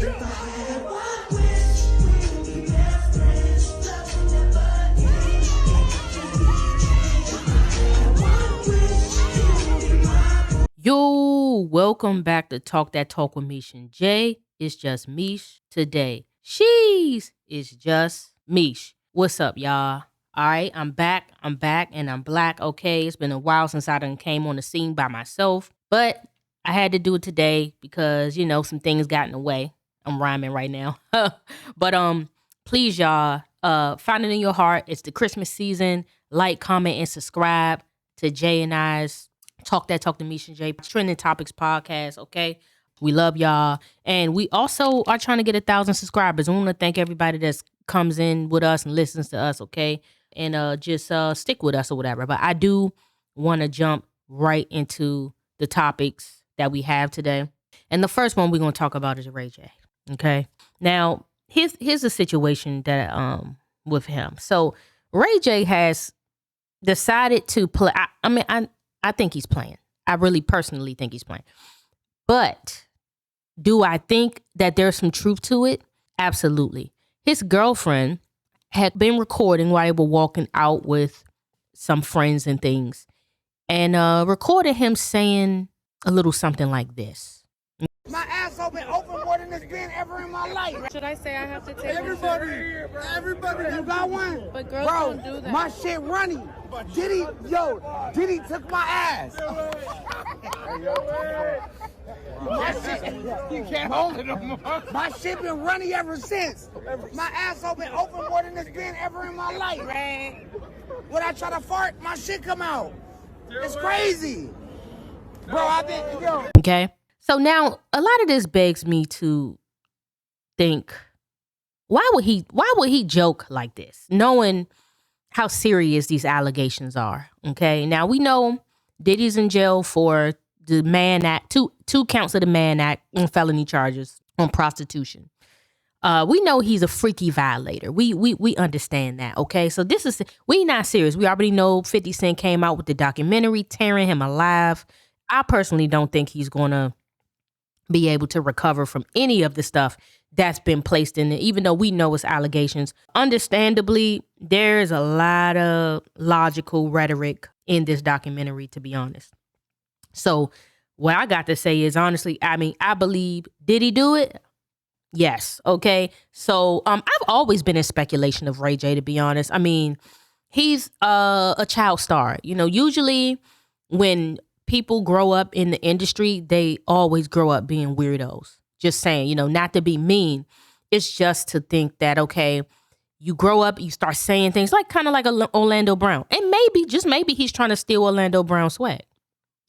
Yo, welcome back to Talk That Talk with Meesh and Jay. It's just Meesh today. She's is just Meesh. What's up, y'all? All right, I'm back, and I'm black. Okay, it's been a while since I done came on the scene by myself, but I had to do it today because, you know, some things got in the way. I'm rhyming right now. But please, y'all, find it in your heart. It's the Christmas season. Like, comment, and subscribe to Jay and I's Talk to Meesh and Jay Trending Topics podcast, okay? We love y'all. And we also are trying to get 1,000 subscribers. I want to thank everybody that comes in with us and listens to us, okay? And just stick with us or whatever. But I do want to jump right into the topics that we have today. And the first one we're going to talk about is Ray J, okay? Now, here's the situation that with him. So Ray J has decided to play. I think he's playing. I really personally think he's playing. But do I think that there's some truth to it? Absolutely. His girlfriend had been recording while they were walking out with some friends and things, and recorded him saying a little something like this. My asshole been open more than it's been ever in my life. Should I say I have to take Everybody, you got one? But girls don't do that. My shit running. Diddy took my ass. You can't hold it no more. My shit been running ever since. My asshole been open more than it's been ever in my life, man. When I try to fart, my shit come out. It's crazy. Bro, I've been, Okay. So now a lot of this begs me to think, why would he joke like this, knowing how serious these allegations are? Okay. Now we know Diddy's in jail for the Mann Act, two counts of the Mann Act and felony charges on prostitution. We know he's a freaky violator. We understand that. Okay. So we not serious. We already know 50 Cent came out with the documentary tearing him alive. I personally don't think he's going to be able to recover from any of the stuff that's been placed in it, even though we know it's allegations. Understandably, there's a lot of logical rhetoric in this documentary, to be honest. So what I got to say is, honestly, I believe, did he do it? Yes. Okay. So I've always been in speculation of Ray J, to be honest. I mean, he's a child star. You know, usually when people grow up in the industry, they always grow up being weirdos. Just saying, you know, not to be mean. It's just to think that, okay, you grow up, you start saying things like kind of like Orlando Brown. And maybe he's trying to steal Orlando Brown swag.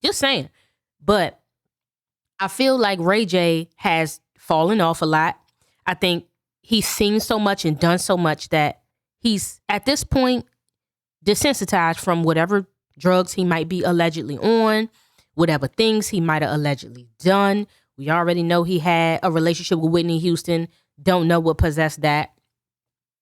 Just saying. But I feel like Ray J has fallen off a lot. I think he's seen so much and done so much that he's, at this point, desensitized from whatever drugs he might be allegedly on, whatever things he might have allegedly done. We already know he had a relationship with Whitney Houston. Don't know what possessed that.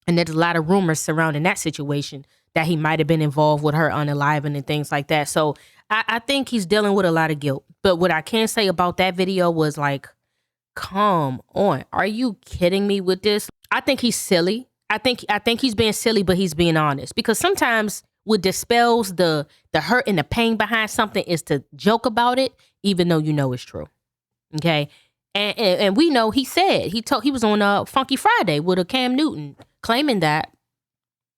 And there's a lot of rumors surrounding that situation that he might have been involved with her unaliving and things like that. So I think he's dealing with a lot of guilt. But what I can say about that video was like, come on. Are you kidding me with this? I think he's silly. I think he's being silly, but he's being honest. Because sometimes what dispels the hurt and the pain behind something is to joke about it, even though you know it's true. Okay? And we know he said, he was on Funky Friday with a Cam Newton, claiming that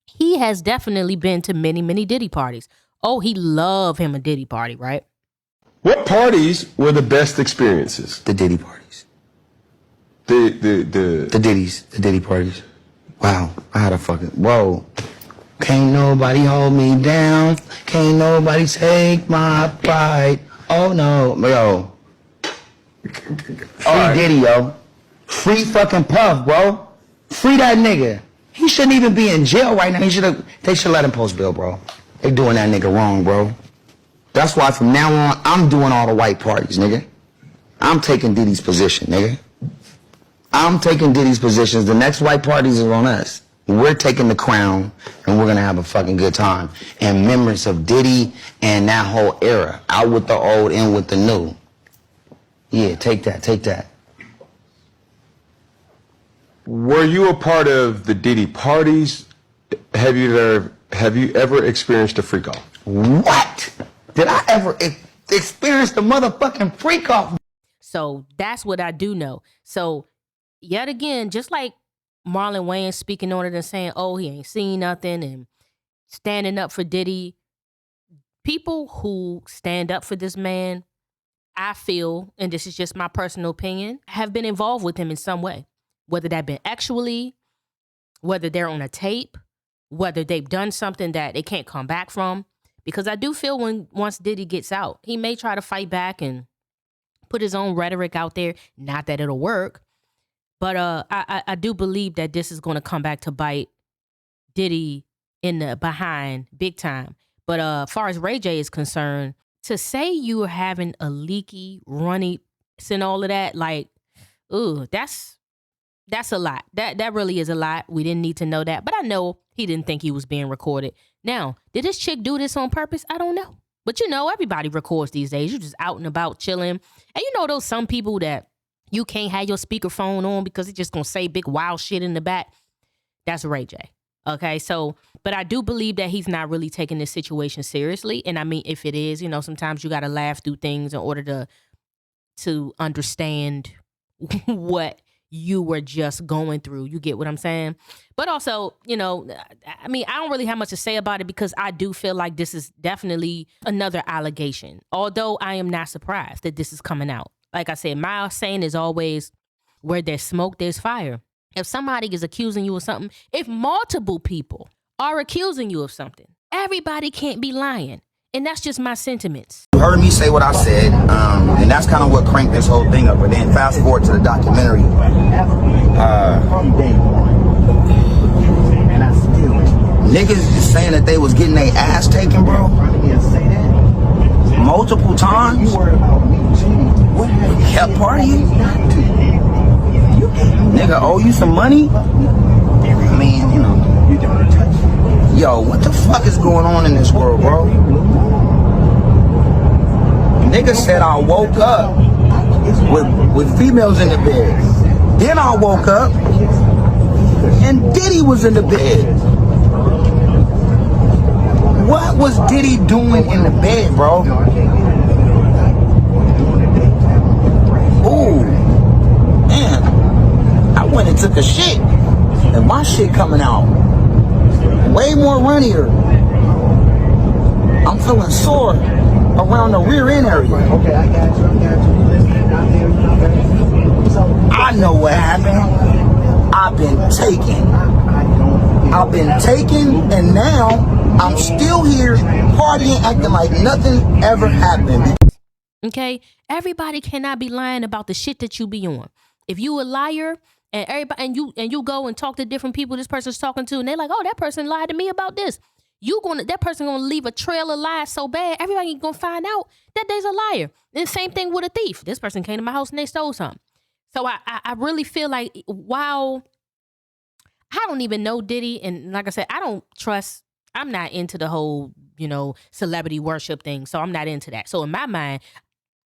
he has definitely been to many, many Diddy parties. Oh, he loved him a Diddy party, right? What parties were the best experiences? The Diddy parties. The Diddy parties. Wow, I had a fucking, whoa. Can't nobody hold me down. Can't nobody take my pride. Oh no, yo. Free Diddy, yo. Free fucking Puff, bro. Free that nigga. He shouldn't even be in jail right now. They should let him post bail, bro. They doing that nigga wrong, bro. That's why from now on, I'm doing all the white parties, nigga. I'm taking Diddy's position, nigga. I'm taking Diddy's positions. The next white parties are on us. We're taking the crown, and we're gonna have a fucking good time. And memories of Diddy and that whole era. Out with the old, in with the new. Yeah, take that, take that. were you a part of the Diddy parties? Have you ever experienced a freak off? What? Did I ever experience the motherfucking freak off? So that's what I do know. So yet again, just like Marlon Wayans speaking on it and saying, oh, he ain't seen nothing and standing up for Diddy, people who stand up for this man, I feel, and this is just my personal opinion, have been involved with him in some way. Whether that been actually, whether they're on a tape, whether they've done something that they can't come back from. Because I do feel once Diddy gets out, he may try to fight back and put his own rhetoric out there. Not that it'll work. But I do believe that this is going to come back to bite Diddy in the behind big time. But as far as Ray J is concerned, to say you are having a leaky, runny, and all of that, like, ooh, that's a lot. That really is a lot. We didn't need to know that. But I know he didn't think he was being recorded. Now, did this chick do this on purpose? I don't know. But you know, everybody records these days. You're just out and about chilling. And you know those some people that you can't have your speakerphone on because it's just going to say big wild shit in the back? That's Ray J. Okay, so, but I do believe that he's not really taking this situation seriously. And I mean, if it is, you know, sometimes you got to laugh through things in order to understand what you were just going through. You get what I'm saying? But also, you know, I mean, I don't really have much to say about it because I do feel like this is definitely another allegation. Although I am not surprised that this is coming out. Like I said, my saying is always, where there's smoke, there's fire. If somebody is accusing you of something, if multiple people are accusing you of something, everybody can't be lying. And that's just my sentiments. You heard me say what I said, and that's kind of what cranked this whole thing up. But then fast forward to the documentary. Niggas is saying that they was getting their ass taken, bro. Multiple times. Kept partying. Nigga owe you some money? I mean, you know. Yo, what the fuck is going on in this world, bro? Nigga said I woke up with females in the bed. Then I woke up and Diddy was in the bed. What was Diddy doing in the bed, bro? Ooh, man, I went and took a shit, and my shit coming out way more runnier. I'm feeling sore around the rear end area. Okay, I got you. I know what happened. I've been taken, and now I'm still here partying, acting like nothing ever happened. Okay? Everybody cannot be lying about the shit that you be on. If you a liar and everybody and you go and talk to different people this person's talking to, and they're like, oh, that person lied to me about this. That person gonna leave a trail of lies so bad, everybody gonna find out that they's a liar. And same thing with a thief. This person came to my house and they stole something. So I really feel like, while I don't even know Diddy, and like I said, I'm not into the whole, you know, celebrity worship thing. So I'm not into that. So in my mind,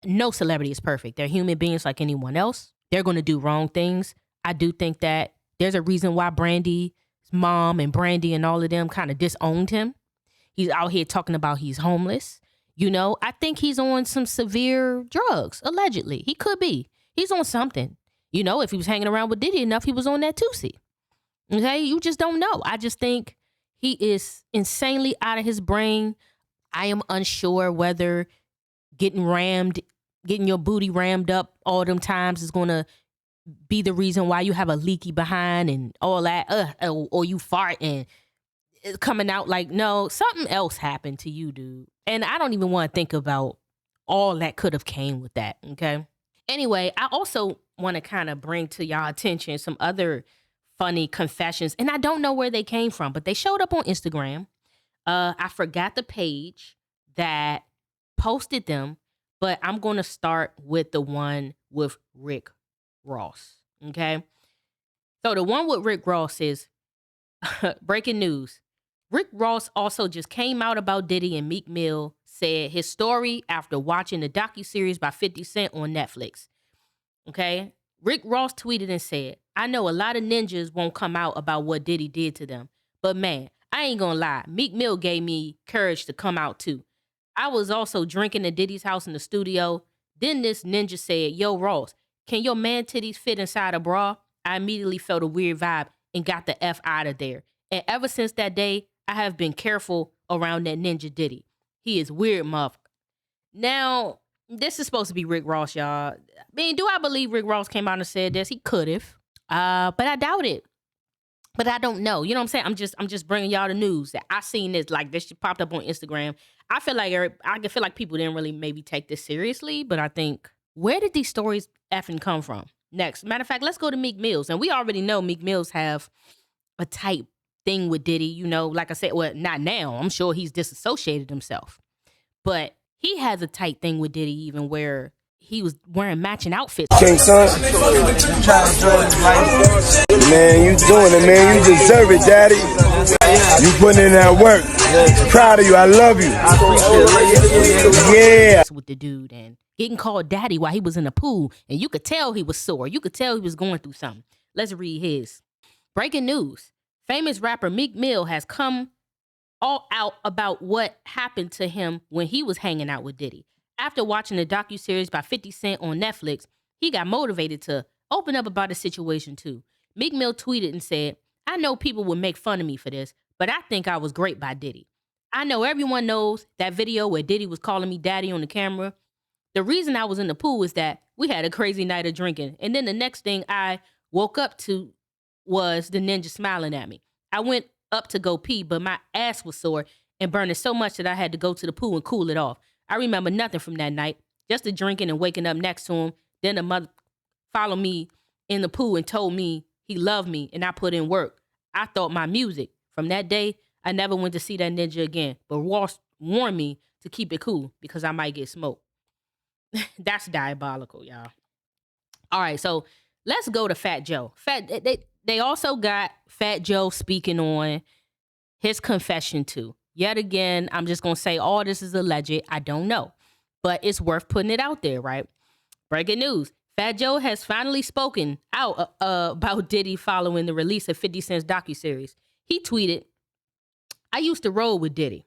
no celebrity is perfect. They're human beings like anyone else. They're going to do wrong things. I do think that there's a reason why Brandy's mom and Brandy and all of them kind of disowned him. He's out here talking about he's homeless. You know, I think he's on some severe drugs, allegedly. He could be. He's on something. You know, if he was hanging around with Diddy enough, he was on that 2C. Okay? You just don't know. I just think he is insanely out of his brain. I am unsure whether getting your booty rammed up all them times is going to be the reason why you have a leaky behind and all that, or you fart and it's coming out like, no, something else happened to you, dude. And I don't even want to think about all that could have came with that, okay? Anyway, I also want to kind of bring to y'all attention some other funny confessions, and I don't know where they came from, but they showed up on Instagram. I forgot the page that posted them, but I'm going to start with the one with Rick Ross, okay? So the one with Rick Ross is, breaking news. Rick Ross also just came out about Diddy, and Meek Mill said his story after watching the docuseries by 50 Cent on Netflix, okay? Rick Ross tweeted and said, I know a lot of ninjas won't come out about what Diddy did to them, but man, I ain't gonna lie, Meek Mill gave me courage to come out too. I was also drinking at Diddy's house in the studio. Then this ninja said, yo, Ross, can your man titties fit inside a bra? I immediately felt a weird vibe and got the F out of there. And ever since that day, I have been careful around that ninja Diddy. He is weird, motherfucker. Now, this is supposed to be Rick Ross, y'all. I mean, do I believe Rick Ross came out and said this? He could have, but I doubt it. But I don't know. You know what I'm saying? I'm just bringing y'all the news that I seen this. Like, this shit popped up on Instagram. I feel like people didn't really maybe take this seriously. But I think, where did these stories effing come from? Next, matter of fact, let's go to Meek Mills, and we already know Meek Mills have a tight thing with Diddy. You know, like I said, well, not now. I'm sure he's disassociated himself, but he has a tight thing with Diddy, even where he was wearing matching outfits. King son, man, you doing it, man. You deserve it, daddy. You putting in that work. Proud of you. I love you. Yeah. With the dude and getting called daddy while he was in the pool, and you could tell he was sore. You could tell he was going through something. Let's read his. Breaking news. Famous rapper Meek Mill has come all out about what happened to him when he was hanging out with Diddy. After watching the docuseries by 50 Cent on Netflix, he got motivated to open up about the situation too. Meek Mill tweeted and said, I know people would make fun of me for this, but I think I was great by Diddy. I know everyone knows that video where Diddy was calling me daddy on the camera. The reason I was in the pool is that we had a crazy night of drinking, and then the next thing I woke up to was the ninja smiling at me. I went up to go pee, but my ass was sore and burning so much that I had to go to the pool and cool it off. I remember nothing from that night, just the drinking and waking up next to him. Then the mother followed me in the pool and told me he loved me, and I put in work. I thought my music. From that day, I never went to see that ninja again, but Ross warned me to keep it cool because I might get smoked. That's diabolical, y'all. All right, so let's go to Fat Joe. They also got Fat Joe speaking on his confession too. Yet again, I'm just going to say all this is alleged. I don't know. But it's worth putting it out there, right? Breaking news. Fat Joe has finally spoken out about Diddy following the release of 50 Cent's docuseries. He tweeted, I used to roll with Diddy.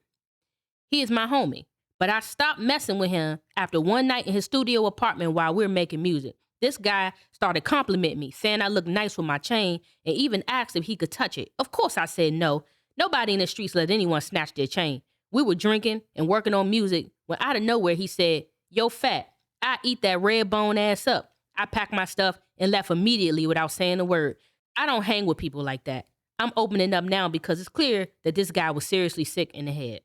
He is my homie. But I stopped messing with him after one night in his studio apartment while we were making music. This guy started complimenting me, saying I looked nice with my chain, and even asked if he could touch it. Of course I said no. Nobody in the streets let anyone snatch their chain. We were drinking and working on music when out of nowhere he said, yo, Fat, I eat that red bone ass up. I packed my stuff and left immediately without saying a word. I don't hang with people like that. I'm opening up now because it's clear that this guy was seriously sick in the head.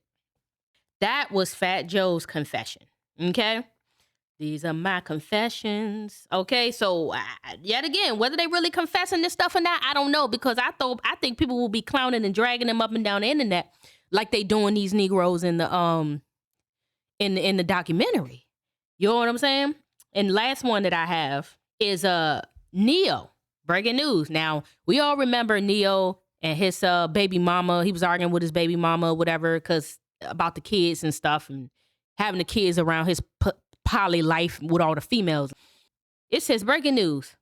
That was Fat Joe's confession, okay? These are my confessions. Okay, so yet again, whether they really confessing this stuff or not, I don't know, because I think people will be clowning and dragging them up and down the internet like they doing these Negroes in the documentary. You know what I'm saying? And last one that I have is Neo. Breaking news. Now, we all remember Neo and his baby mama. He was arguing with his baby mama, whatever, because about the kids and stuff, and having the kids around his poly life with all the females. It says, breaking news.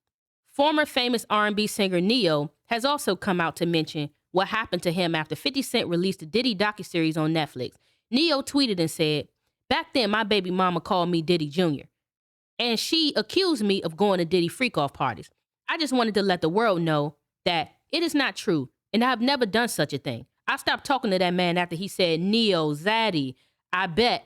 Former famous R&B singer Neo has also come out to mention what happened to him after 50 Cent released the Diddy docuseries on Netflix. Neo tweeted and said, back then my baby mama called me Diddy Jr. and she accused me of going to Diddy freak-off parties. I just wanted to let the world know that it is not true, and I have never done such a thing. I stopped talking to that man after he said, Neo, Zaddy, I bet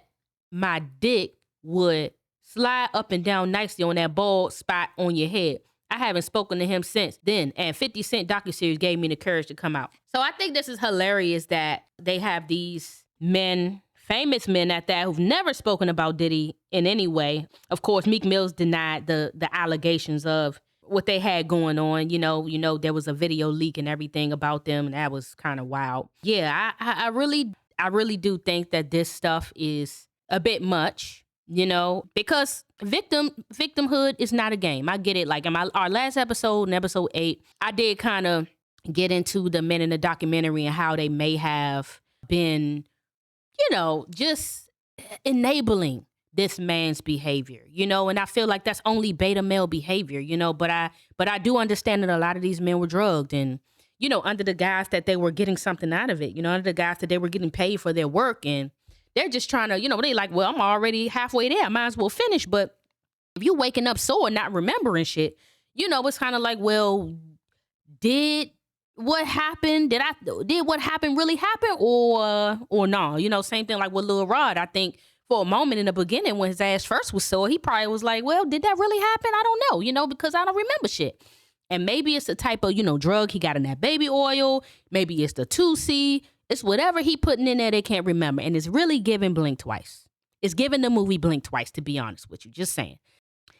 my dick would slide up and down nicely on that bald spot on your head. I haven't spoken to him since then, and 50 Cent docuseries gave me the courage to come out. So I think this is hilarious that they have these men, famous men at that, who've never spoken about Diddy in any way. Of course, Meek Mill's denied the allegations of what they had going on. You know, there was a video leak and everything about them, and that was kind of wild. Yeah, I really do think that this stuff is a bit much. You know, because victimhood is not a game. I get it. Like in our last episode, in episode 8, I did kind of get into the men in the documentary and how they may have been, you know, just enabling this man's behavior, you know, and I feel like that's only beta male behavior, you know, but I do understand that a lot of these men were drugged and, you know, under the guise that they were getting something out of it, you know, under the guise that they were getting paid for their work, and they're just trying to, you know, they like, well, I'm already halfway there, I might as well finish. But if you waking up sore, not remembering shit, you know, it's kind of like, well, did what happened really happen or no? You know, same thing like with Lil Rod. I think for a moment in the beginning when his ass first was sore, he probably was like, well, did that really happen? I don't know, you know, because I don't remember shit. And maybe it's the type of, you know, drug he got in that baby oil. Maybe it's the 2C. It's whatever he putting in there they can't remember. And it's really giving Blink Twice. It's giving the movie Blink Twice, to be honest with you. Just saying.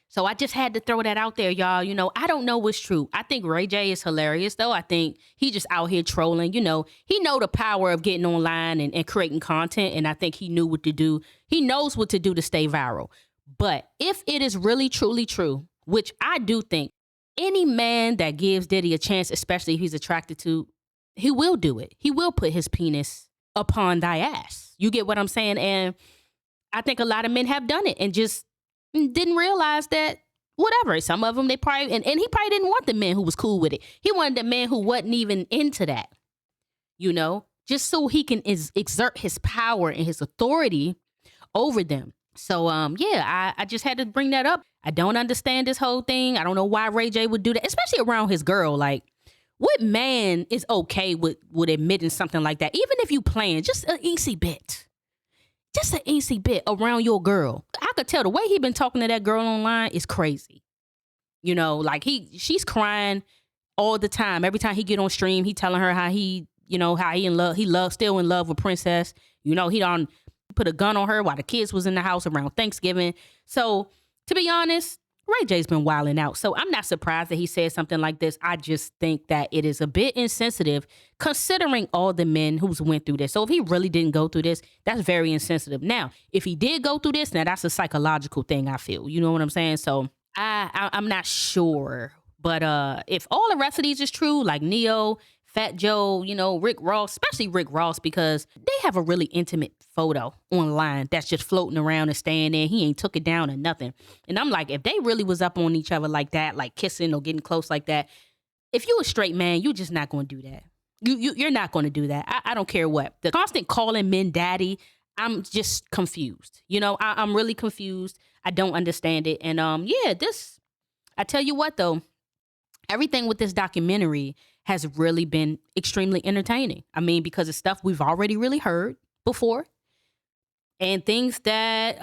So I just had to throw that out there, y'all. You know, I don't know what's true. I think Ray J is hilarious, though. I think he just out here trolling. You know, he know the power of getting online and creating content, and I think he knew what to do. He knows what to do to stay viral. But if it is really, truly true, which I do think, any man that gives Diddy a chance, especially if he's attracted to, he will do it. He will put his penis upon thy ass. You get what I'm saying? And I think a lot of men have done it and just didn't realize that whatever. Some of them, they probably, and he probably didn't want the men who was cool with it. He wanted the man who wasn't even into that, you know, just so he can exert his power and his authority over them. So, I just had to bring that up. I don't understand this whole thing. I don't know why Ray J would do that, especially around his girl. Like, what man is okay with admitting something like that? Even if you playing just an easy bit. Just an easy bit around your girl. I could tell the way he been talking to that girl online is crazy. You know, like she's crying all the time. Every time he get on stream, he telling her how he, you know, how still in love with Princess. You know, he done put a gun on her while the kids was in the house around Thanksgiving. So, to be honest, Ray J's been wilding out. So I'm not surprised that he said something like this. I just think that it is a bit insensitive considering all the men who's went through this. So if he really didn't go through this, that's very insensitive. Now, if he did go through this, now that's a psychological thing, I feel. You know what I'm saying? So I'm not sure. But if all the rest of these is true, like Neo, Fat Joe, you know, Rick Ross, especially Rick Ross, because they have a really intimate photo online that's just floating around and staying there. He ain't took it down or nothing. And I'm like, if they really was up on each other like that, like kissing or getting close like that, if you a straight man, you just not going to do that. You're not going to do that. I don't care what. The constant calling men daddy, I'm just confused. You know, I'm really confused. I don't understand it. And I tell you what though, everything with this documentary has really been extremely entertaining. I mean, because it's stuff we've already really heard before and things that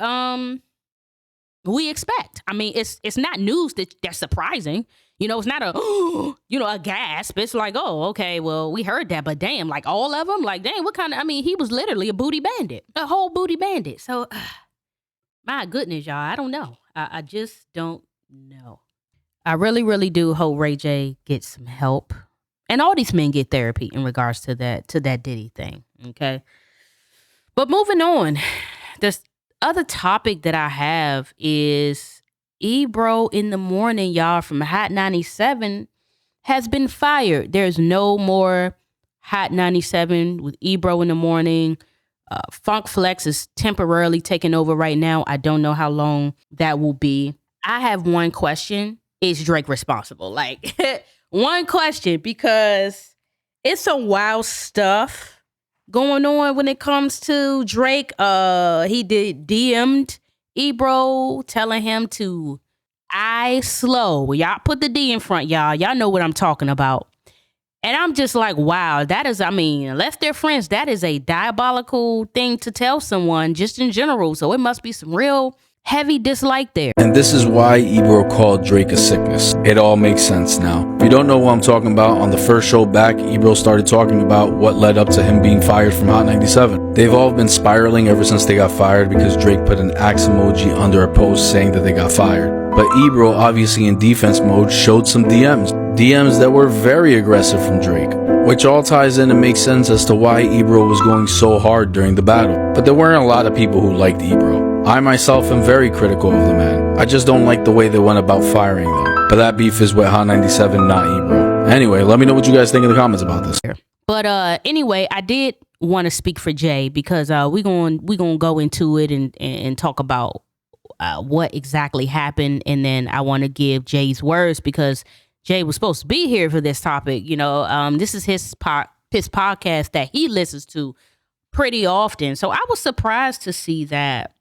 we expect. I mean, it's not news that's surprising. You know, it's not a gasp. It's like, oh, okay, well, we heard that, but damn, like all of them, like, damn, what kind of, I mean, he was literally a booty bandit, a whole booty bandit. So, my goodness, y'all, I don't know. I just don't know. I really, really do hope Ray J gets some help. And all these men get therapy in regards to that Diddy thing, okay? But moving on, this other topic that I have is Ebro in the morning, y'all, from Hot 97 has been fired. There's no more Hot 97 with Ebro in the morning. Funk Flex is temporarily taking over right now. I don't know how long that will be. I have one question. Is Drake responsible? Like, one question, because it's some wild stuff going on when it comes to Drake. He DM'd Ebro telling him to slow. Y'all put the D in front, y'all. Y'all know what I'm talking about. And I'm just like, wow, that is, I mean, unless they're friends, that is a diabolical thing to tell someone just in general. So it must be some real heavy dislike there. And this is why Ebro called Drake a sickness. It all makes sense now. If you don't know what I'm talking about, on the first show back, Ebro started talking about what led up to him being fired from Hot 97. They've all been spiraling ever since they got fired because Drake put an axe emoji under a post saying that they got fired. But Ebro, obviously in defense mode, showed some DMs that were very aggressive from Drake, which all ties in and makes sense as to why Ebro was going so hard during the battle. But there weren't a lot of people who liked Ebro. I myself am very critical of the man. I just don't like the way they went about firing them. But that beef is with Hot 97, not Ebro. Anyway, let me know what you guys think in the comments about this. But anyway, I did want to speak for Jay because we gonna go into it and talk about what exactly happened, and then I want to give Jay's words because Jay was supposed to be here for this topic. This is his podcast that he listens to pretty often. So I was surprised to see that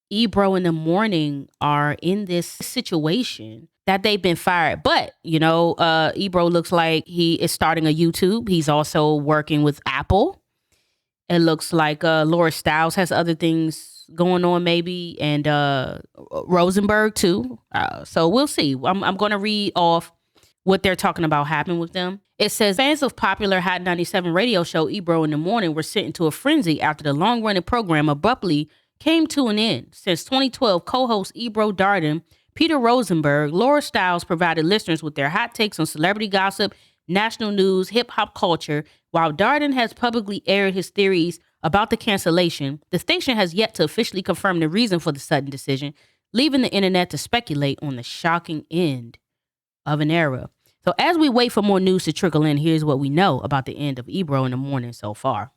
Ebro in the morning are in this situation that they've been fired. But, Ebro looks like he is starting a YouTube. He's also working with Apple. It looks like Laura Stiles has other things going on maybe, and Rosenberg too. So we'll see. I'm going to read off what they're talking about happened with them. It says, fans of popular Hot 97 radio show Ebro in the Morning were sent into a frenzy after the long-running program abruptly came to an end. Since 2012, co-hosts Ebro Darden, Peter Rosenberg, Laura Stiles provided listeners with their hot takes on celebrity gossip, national news, hip-hop culture. While Darden has publicly aired his theories about the cancellation, the station has yet to officially confirm the reason for the sudden decision, leaving the internet to speculate on the shocking end of an era. So as we wait for more news to trickle in, here's what we know about the end of Ebro in the Morning so far.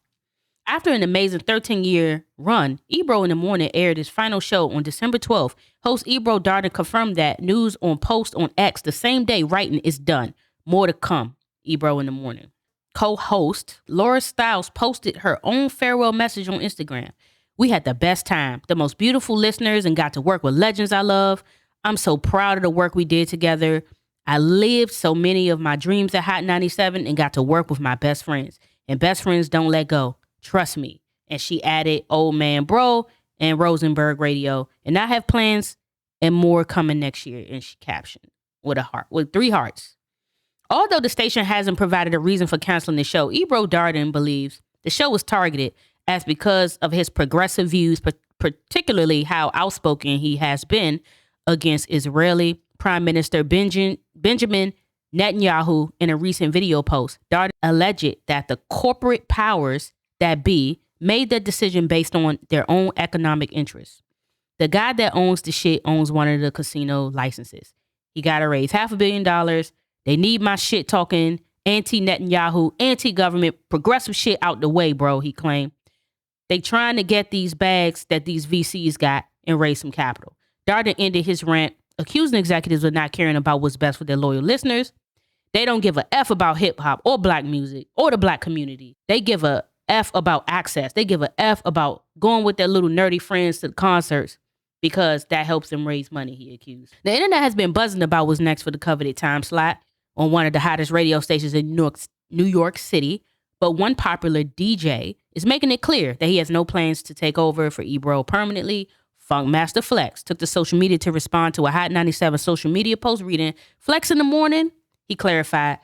After an amazing 13-year run, Ebro in the Morning aired his final show on December 12th. Host Ebro Darden confirmed that news on post on X the same day writing is done. More to come. Ebro in the Morning. Co-host Laura Stiles posted her own farewell message on Instagram. We had the best time, the most beautiful listeners, and got to work with legends I love. I'm so proud of the work we did together. I lived so many of my dreams at Hot 97 and got to work with my best friends. And best friends don't let go. Trust me. And she added Old Man Bro and Rosenberg Radio. And I have plans and more coming next year. And she captioned with a heart, with 3 hearts. Although the station hasn't provided a reason for canceling the show, Ebro Darden believes the show was targeted as because of his progressive views, particularly how outspoken he has been against Israeli Prime Minister Benjamin Netanyahu in a recent video post. Darden alleged that the corporate powers that be made the decision based on their own economic interests. The guy that owns the shit owns one of the casino licenses. He got to raise $500 million. They need my shit talking anti-Netanyahu, anti-government, progressive shit out the way, bro, he claimed. They trying to get these bags that these VCs got and raise some capital. Darden ended his rant, accusing executives of not caring about what's best for their loyal listeners. They don't give a F about hip-hop or black music or the black community. They give a F about access. They give a F about going with their little nerdy friends to the concerts because that helps them raise money, he accused. The internet has been buzzing about what's next for the coveted time slot on one of the hottest radio stations in New York City, but one popular DJ is making it clear that he has no plans to take over for Ebro permanently. Funkmaster Flex took to social media to respond to a Hot 97 social media post reading, Flex in the Morning, he clarified,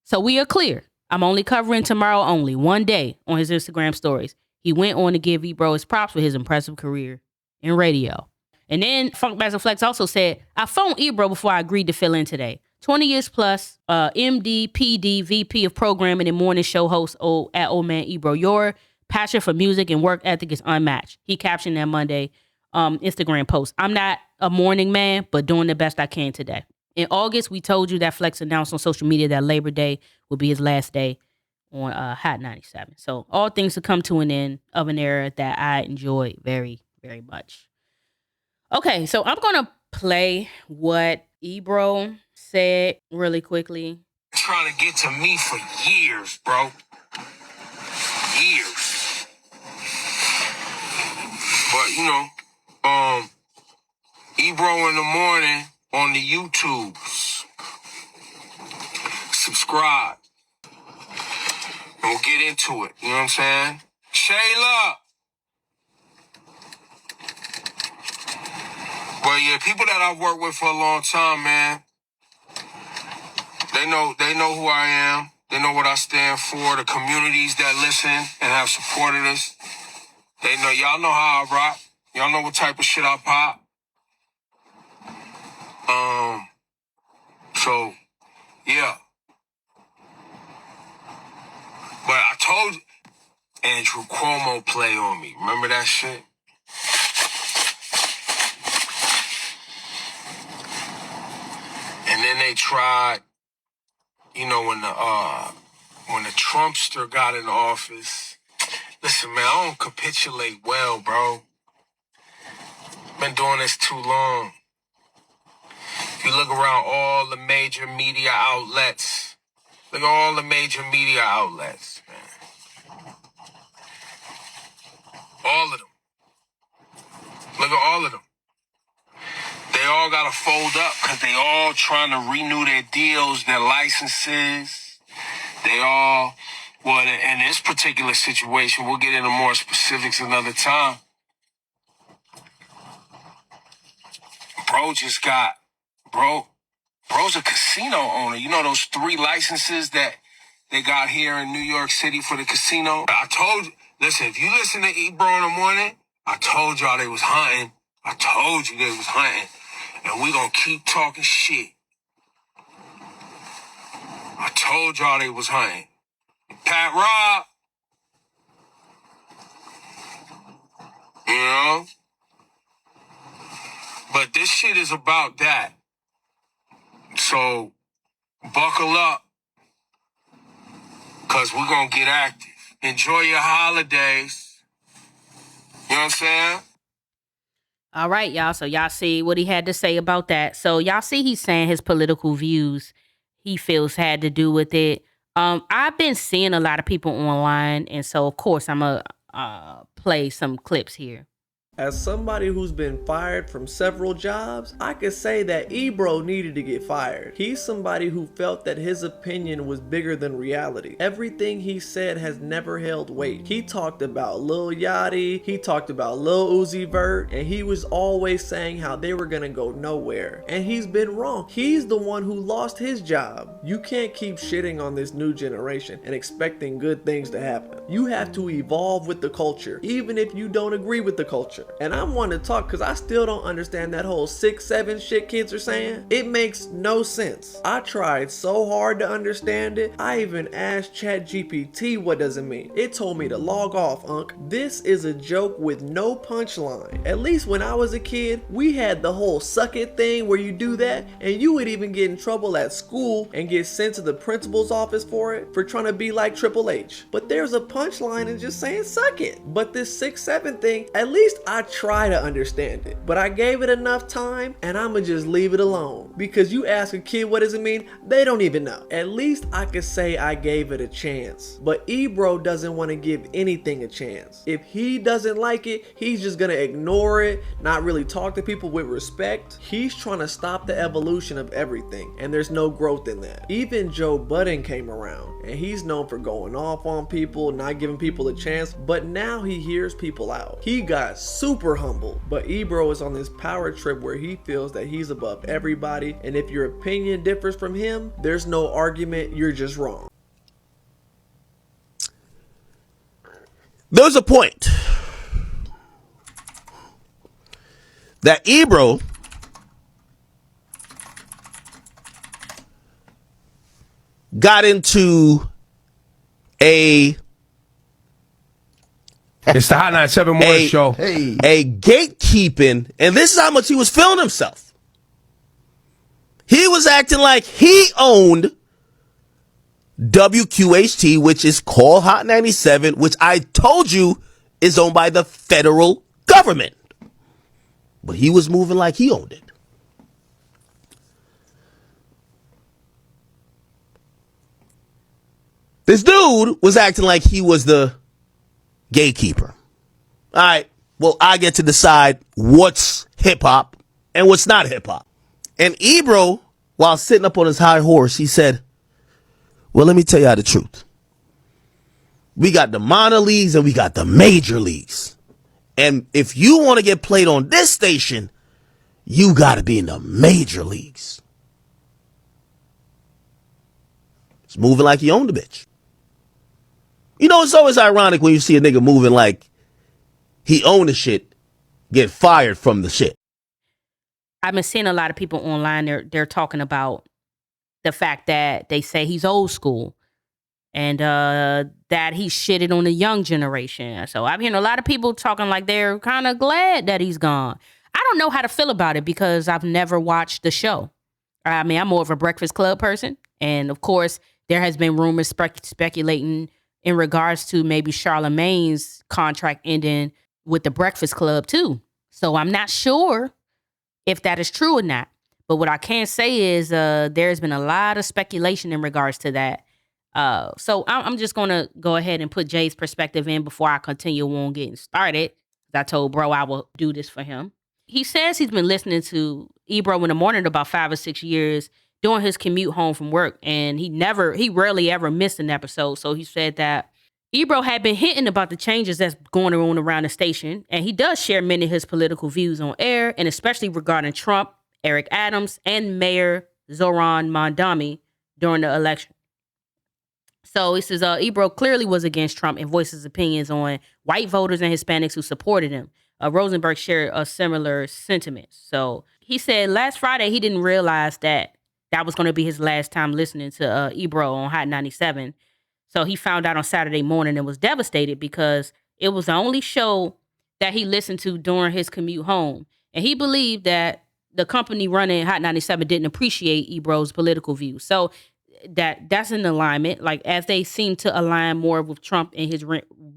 so we are clear. I'm only covering tomorrow only, one day, on his Instagram stories. He went on to give Ebro his props for his impressive career in radio. And then Funkmaster Flex also said, I phoned Ebro before I agreed to fill in today. 20 years plus, MD, PD, VP of programming and morning show host at Old Man Ebro. Your passion for music and work ethic is unmatched. He captioned that Monday Instagram post. I'm not a morning man, but doing the best I can today. In August, we told you that Flex announced on social media that Labor Day will be his last day on Hot 97. So all things to come to an end of an era that I enjoy very, very much. Okay, so I'm going to play what Ebro said really quickly. Trying to get to me for years, bro. Years. But, Ebro in the Morning on the YouTubes. Subscribe. And we'll get into it. You know what I'm saying? Shayla. But yeah, people that I've worked with for a long time, man, they know who I am. They know what I stand for. The communities that listen and have supported us. They know, y'all know how I rock. Y'all know what type of shit I pop. So, yeah. But I told you, Andrew Cuomo play on me. Remember that shit? And then they tried, when the Trumpster got in office. Listen, man, I don't capitulate well, bro. Been doing this too long. If you look around all the major media outlets, look at all the major media outlets, man. All of them. Look at all of them. They all got to fold up because they all trying to renew their deals, their licenses. They all, well, in this particular situation, we'll get into more specifics another time. Bro's a casino owner. You know those 3 licenses that they got here in New York City for the casino? I told you, listen, if you listen to Ebro in the morning, I told y'all they was hunting. I told you they was hunting. And we gonna keep talking shit. I told y'all they was hunting. Pat Rob, you know? But this shit is about that. So, buckle up, because we're going to get active. Enjoy your holidays. You know what I'm saying? All right, y'all. So y'all see what he had to say about that. So y'all see he's saying his political views he feels had to do with it. I've been seeing a lot of people online, and so of course I'm gonna play some clips here. As somebody who's been fired from several jobs, I could say that Ebro needed to get fired. He's somebody who felt that his opinion was bigger than reality. Everything he said has never held weight. He talked about Lil Yachty, he talked about Lil Uzi Vert, and he was always saying how they were gonna go nowhere. And he's been wrong. He's the one who lost his job. You can't keep shitting on this new generation and expecting good things to happen. You have to evolve with the culture, even if you don't agree with the culture. And I'm one to talk because I still don't understand that whole 6-7 shit kids are saying. It makes no sense. I tried so hard to understand it. I even asked ChatGPT what does it mean. It told me to log off, Unc. This is a joke with no punchline. At least when I was a kid, we had the whole suck it thing where you do that and you would even get in trouble at school and get sent to the principal's office for it, for trying to be like Triple H. But there's a punchline in just saying suck it. But this 6-7 thing, at least I try to understand it, but I gave it enough time and I'ma just leave it alone, because you ask a kid what does it mean, they don't even know. At least I could say I gave it a chance, but Ebro doesn't want to give anything a chance. If he doesn't like it, he's just gonna ignore it, not really talk to people with respect. He's trying to stop the evolution of everything, and there's no growth in that. Even Joe Budden came around, and he's known for going off on people, not giving people a chance, but now he hears people out. He got super humble, but Ebro is on this power trip where he feels that he's above everybody, and if your opinion differs from him, there's no argument, you're just wrong. There's a point that Ebro got into It's the Hot 97 Morning Show. a gatekeeping, and this is how much he was feeling himself. He was acting like he owned WQHT, which is called Hot 97, which I told you is owned by the federal government. But he was moving like he owned it. This dude was acting like he was the gatekeeper. All right, well, I get to decide what's hip-hop and what's not hip-hop. And Ebro, while sitting up on his high horse, he said, well, let me tell you the truth. We got the minor leagues and we got the major leagues. And if you want to get played on this station, you got to be in the major leagues. It's moving like he owned the bitch. You know, it's always ironic when you see a nigga moving like he owned the shit, get fired from the shit. I've been seeing a lot of people online, they're talking about the fact that they say he's old school and that he shitted on the young generation. So I've heard a lot of people talking like they're kind of glad that he's gone. I don't know how to feel about it because I've never watched the show. I mean, I'm more of a Breakfast Club person. And of course, there has been rumors speculating in regards to maybe Charlamagne's contract ending with the Breakfast Club too. So I'm not sure if that is true or not. But what I can say is there's been a lot of speculation in regards to that. So I'm just going to go ahead and put Jay's perspective in before I continue on getting started. I told bro I will do this for him. He says he's been listening to Ebro in the morning about 5 or 6 years during his commute home from work. And he rarely ever missed an episode. So he said that Ebro had been hinting about the changes that's going on around the station, and he does share many of his political views on air, and especially regarding Trump, Eric Adams, and Mayor Zoran Mondami during the election. So he says Ebro clearly was against Trump and voiced his opinions on white voters and Hispanics who supported him. Rosenberg shared a similar sentiment. So he said last Friday he didn't realize that was going to be his last time listening to Ebro on Hot 97. So he found out on Saturday morning and was devastated because it was the only show that he listened to during his commute home. And he believed that the company running Hot 97 didn't appreciate Ebro's political views. So that's in alignment, like as they seem to align more with Trump and his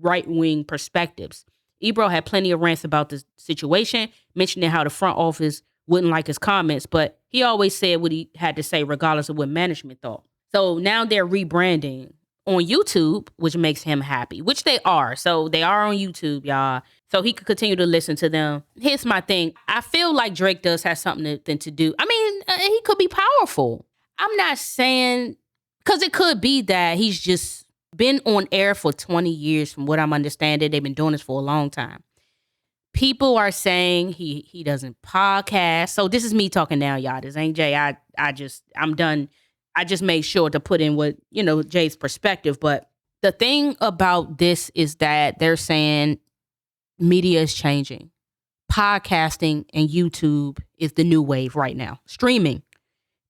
right-wing perspectives. Ebro had plenty of rants about the situation, mentioning how the front office wouldn't like his comments, but he always said what he had to say regardless of what management thought. So now they're rebranding on YouTube, which makes him happy, which they are. So they are on YouTube, y'all. So he could continue to listen to them. Here's my thing. I feel like Drake does have something to do. I mean, he could be powerful. I'm not saying, because it could be that he's just been on air for 20 years from what I'm understanding. They've been doing this for a long time. People are saying he doesn't podcast. So this is me talking now, y'all. This ain't Jay. I'm done. I just made sure to put in what, Jay's perspective. But the thing about this is that they're saying media is changing. Podcasting and YouTube is the new wave right now. Streaming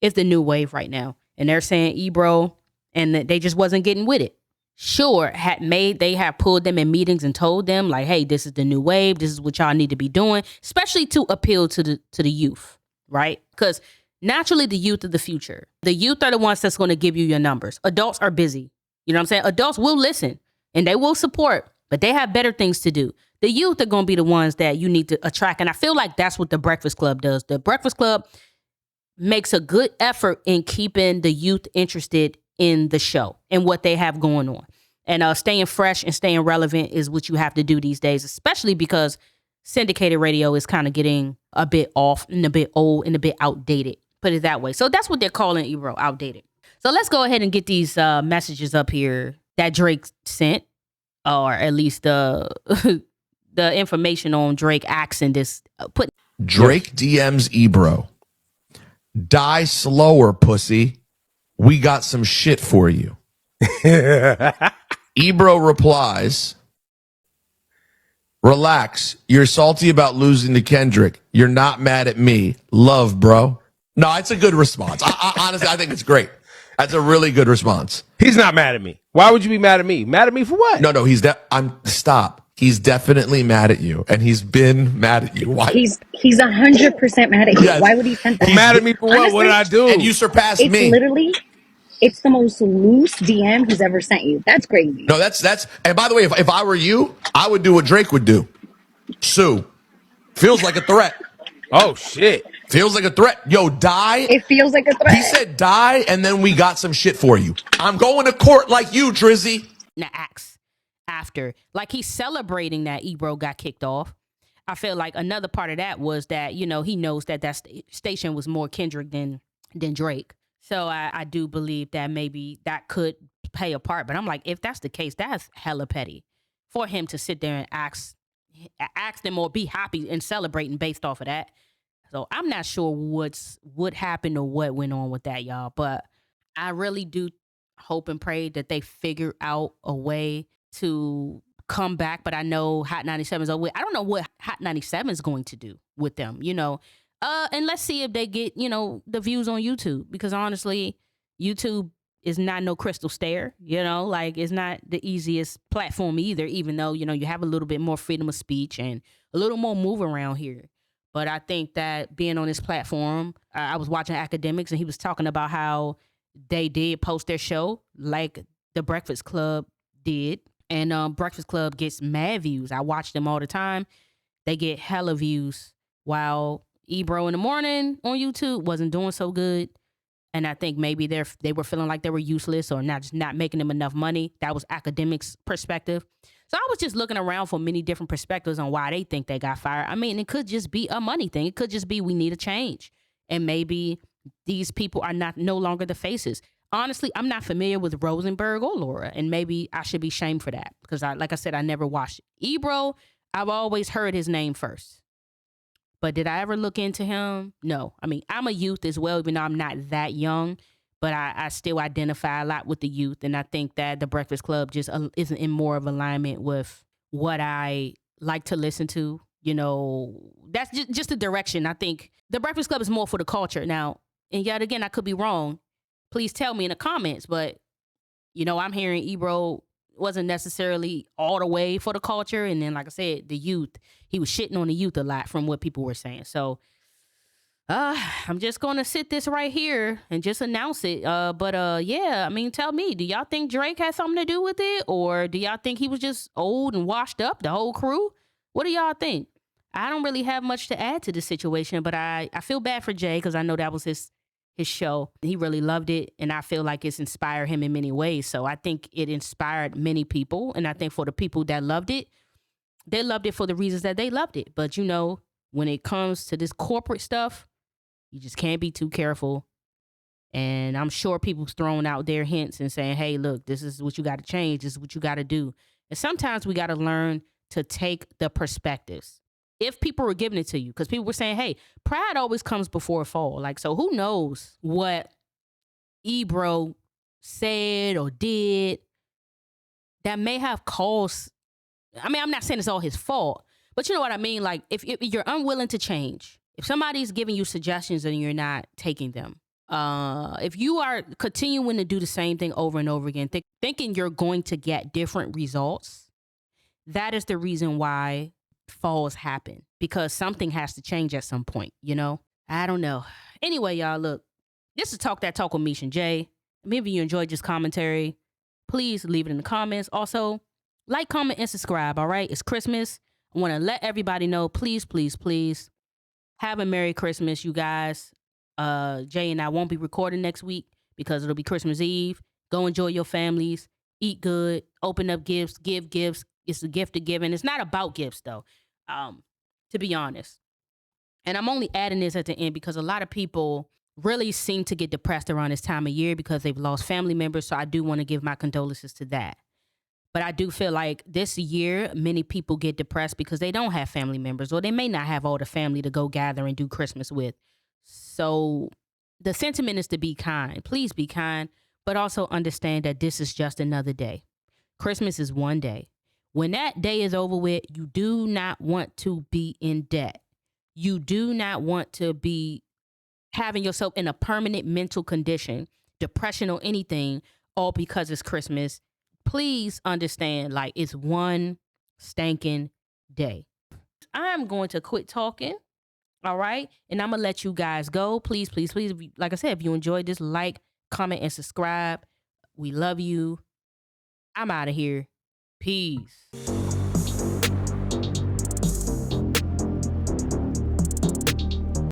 is the new wave right now. And they're saying Ebro, and that they just wasn't getting with it. Sure, they have pulled them in meetings and told them like, hey, this is the new wave. This is what y'all need to be doing, especially to appeal to the youth, right? Because naturally, the youth are the future. The youth are the ones that's going to give you your numbers. Adults are busy. You know what I'm saying? Adults will listen and they will support, but they have better things to do. The youth are going to be the ones that you need to attract. And I feel like that's what the Breakfast Club does. The Breakfast Club makes a good effort in keeping the youth interested in the show and what they have going on. And staying fresh and staying relevant is what you have to do these days, especially because syndicated radio is kind of getting a bit off and a bit old and a bit outdated. Put it that way. So that's what they're calling Ebro, outdated. So let's go ahead and get these messages up here that Drake sent, or at least the information on Drake asking this. Drake DMs Ebro. Die slower, pussy. We got some shit for you. Ebro replies, relax. You're salty about losing to Kendrick. You're not mad at me. Love, bro. No, it's a good response. Honestly, I think it's great. That's a really good response. He's not mad at me. Why would you be mad at me? Mad at me for what? No, stop. He's definitely mad at you, and he's been mad at you. Why? He's 100% mad at you. Yes. Why would he send that? Mad at me for what? Honestly, what did I do? And you surpassed me. It's the most loose DM he's ever sent you. That's crazy. No, that's. And by the way, if I were you, I would do what Drake would do. Sue. Feels like a threat. Oh shit. Feels like a threat. Yo, die. It feels like a threat. He said die, and then we got some shit for you. I'm going to court like you, Drizzy. Now, acts after, like he's celebrating that Ebro got kicked off. I feel like another part of that was that, he knows that station was more Kendrick than Drake. So I do believe that maybe that could play a part. But I'm like, if that's the case, that's hella petty for him to sit there and ask them or be happy and celebrating based off of that. So I'm not sure what happened or what went on with that, y'all. But I really do hope and pray that they figure out a way to come back. But I know Hot 97 is over. I don't know what Hot 97 is going to do with them, and let's see if they get, the views on YouTube. Because honestly, YouTube is not no crystal stair, like it's not the easiest platform either, even though, you have a little bit more freedom of speech and a little more move around here. But I think that being on this platform, I was watching Academics and he was talking about how they did post their show like the Breakfast Club did. And Breakfast Club gets mad views. I watch them all the time. they get hella views, while Ebro in the morning on YouTube wasn't doing so good. And I think maybe they were feeling like they were useless or not making them enough money. That was academics' perspective. So I was just looking around for many different perspectives on why they think they got fired. I mean, it could just be a money thing. It could just be we need a change. And maybe these people are no longer the faces. Honestly, I'm not familiar with Rosenberg or Laura, and maybe I should be shamed for that because, like I said, I never watched Ebro. I've always heard his name first. But did I ever look into him? No. I mean, I'm a youth as well, even though I'm not that young. But I still identify a lot with the youth. And I think that the Breakfast Club just isn't in more of alignment with what I like to listen to. You know, that's just the direction. I think the Breakfast Club is more for the culture. Now, and yet again, I could be wrong. Please tell me in the comments. But, you know, I'm hearing Ebro wasn't necessarily all the way for the culture. And then, like I said, the youth, he was shitting on the youth a lot from what people were saying. So I'm just going to sit this right here and just announce it. Yeah, I mean, tell me, do y'all think Drake had something to do with it? Or do y'all think he was just old and washed up, the whole crew? What do y'all think? I don't really have much to add to the situation, but I feel bad for Jay because I know that was his show. He really loved it, and I feel like it's inspired him in many ways. So I think it inspired many people, and I think for the people that loved it, they loved it for the reasons that they loved it. But, you know, when it comes to this corporate stuff, you just can't be too careful. And I'm sure people's throwing out their hints and saying, hey, look, this is what you got to change. This is what you got to do. And sometimes we got to learn to take the perspectives. If people were giving it to you, because people were saying, hey, pride always comes before a fall. Like, so who knows what Ebro said or did that may have caused, I mean, I'm not saying it's all his fault, but you know what I mean? Like, if you're unwilling to change, if somebody's giving you suggestions and you're not taking them, if you are continuing to do the same thing over and over again, thinking you're going to get different results, that is the reason why falls happen, because something has to change at some point, you know? I don't know. Anyway, y'all, look, this is Talk That Talk with Meesh and Jay. Maybe you enjoyed this commentary. Please leave it in the comments. Also, like, comment, and subscribe, all right? It's Christmas. I want to let everybody know, please, please, please, have a Merry Christmas, you guys. Jay and I won't be recording next week because it'll be Christmas Eve. Go enjoy your families. Eat good. Open up gifts. Give gifts. It's a gift of giving. It's not about gifts, though, to be honest. And I'm only adding this at the end because a lot of people really seem to get depressed around this time of year because they've lost family members. So I do want to give my condolences to that. But I do feel like this year, many people get depressed because they don't have family members, or they may not have all the family to go gather and do Christmas with. So the sentiment is to be kind. Please be kind, but also understand that this is just another day. Christmas is one day. When that day is over with, you do not want to be in debt. You do not want to be having yourself in a permanent mental condition, depression or anything, all because it's Christmas. Please understand, like, it's one stanking day. I'm going to quit talking, all right? And I'm going to let you guys go. Please, please, please, like I said, if you enjoyed this, like, comment, and subscribe. We love you. I'm out of here. Peace.